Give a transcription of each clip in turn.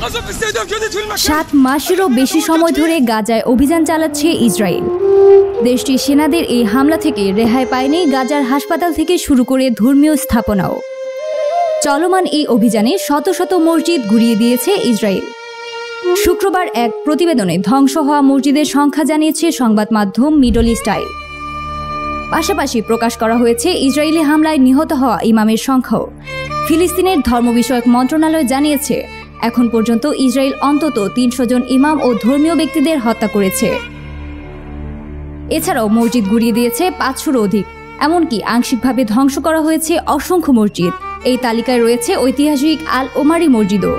7 মাসেরও বেশি সময় ধরে গাজায় অভিযান চালাচ্ছে ইসরায়েল। দেশটির সেনাদের এই হামলা থেকে রেহাই পায়নি গাজার হাসপাতাল থেকে শুরু করে ধর্মীয় স্থাপনাও। চলমান এই অভিযানে শত শত মসজিদ গুঁড়িয়ে দিয়েছে ইসরায়েল। শুক্রবার এক প্রতিবেদনে ধ্বংস হওয়া মসজিদের সংখ্যা জানিয়েছে সংবাদ মাধ্যম মিডল ইস্ট আই। পাশাপাশি প্রকাশ করা হয়েছে ইসরায়েলি হামলায় নিহত হওয়া ইমামের সংখ্যাও। ফিলিস্তিনের ধর্ম বিষয়ক মন্ত্রণালয় জানিয়েছে, এখন পর্যন্ত ইসরায়েল অন্তত 300 জন ইমাম ও ধর্মীয় ব্যক্তিদের হত্যা করেছে। এছাড়াও মসজিদ গুঁড়িয়ে দিয়েছে 500-র অধিক, এমনকি আংশিকভাবে ধ্বংস করা হয়েছে অসংখ্য মসজিদ। এই তালিকায় রয়েছে ঐতিহাসিক আল ওমারি মসজিদও।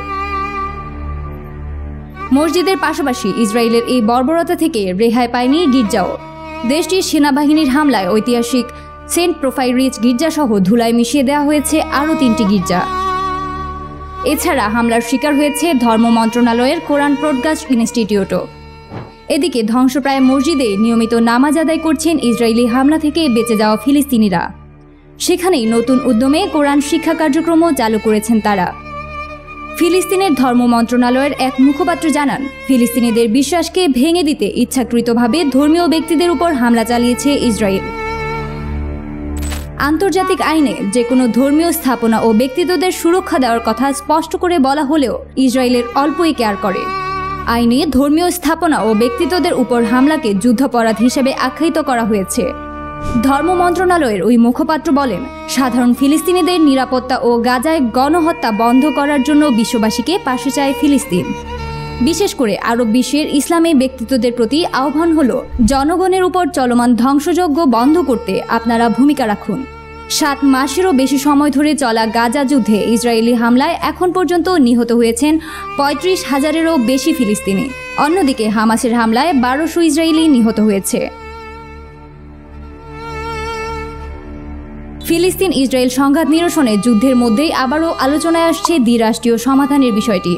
মসজিদের পাশাপাশি ইসরায়েলের এই বর্বরতা থেকে রেহাই পায়নি গির্জাও। দেশটির সেনাবাহিনীর হামলায় ঐতিহাসিক সেন্ট প্রোফাইরিচ গির্জাসহ ধুলায় মিশিয়ে দেওয়া হয়েছে আরও 3টি গির্জা। এছাড়া হামলার শিকার হয়েছে ধর্ম মন্ত্রণালয়ের কোরআন ব্রডকাস্ট ইনস্টিটিউটও। এদিকে ধ্বংসপ্রায় মসজিদে নিয়মিত নামাজ আদায় করছেন ইসরায়েলি হামলা থেকে বেঁচে যাওয়া ফিলিস্তিনিরা। সেখানেই নতুন উদ্যমে কোরআন শিক্ষা কার্যক্রমও চালু করেছেন তারা। ফিলিস্তিনের ধর্ম মন্ত্রণালয়ের এক মুখপাত্র জানান, ফিলিস্তিনিদের বিশ্বাসকে ভেঙে দিতে ইচ্ছাকৃতভাবে ধর্মীয় ব্যক্তিদের উপর হামলা চালিয়েছে ইসরায়েল। আন্তর্জাতিক আইনে যে কোনো ধর্মীয় স্থাপনা ও ব্যক্তিত্বদের সুরক্ষা দেওয়ার কথা স্পষ্ট করে বলা হলেও ইসরায়েলের অল্পই কেয়ার করে। আইনে ধর্মীয় স্থাপনা ও ব্যক্তিত্বদের উপর হামলাকে যুদ্ধাপরাধ হিসেবে আখ্যায়িত করা হয়েছে। ধর্ম মন্ত্রণালয়ের ওই মুখপাত্র বলেন, সাধারণ ফিলিস্তিনিদের নিরাপত্তা ও গাজায় গণহত্যা বন্ধ করার জন্য বিশ্ববাসীকে পাশে চায় ফিলিস্তিন। বিশেষ করে আরব বিশ্বের ইসলামী ব্যক্তিত্বদের প্রতি আহ্বান হল, জনগণের উপর চলমান ধ্বংসযজ্ঞ বন্ধ করতে আপনারা ভূমিকা রাখুন। 7 মাসেরও বেশি সময় ধরে চলা গাজা যুদ্ধে ইসরায়েলি হামলায় এখন পর্যন্ত নিহত হয়েছেন 35,000-এরও বেশি ফিলিস্তিনি। অন্যদিকে হামাসের হামলায় 1200 ইসরায়েলি নিহত হয়েছে। ফিলিস্তিন ইসরায়েল সংঘাত নিরসনে যুদ্ধের মধ্যেই আবারও আলোচনায় আসছে দ্বিরাষ্ট্রীয় সমাধানের বিষয়টি।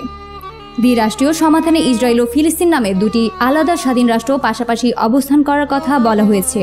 দ্বিরাষ্ট্রীয় সমাধানে ইসরায়েল ও ফিলিস্তিন নামে 2টি আলাদা স্বাধীন রাষ্ট্র পাশাপাশি অবস্থান করার কথা বলা হয়েছে।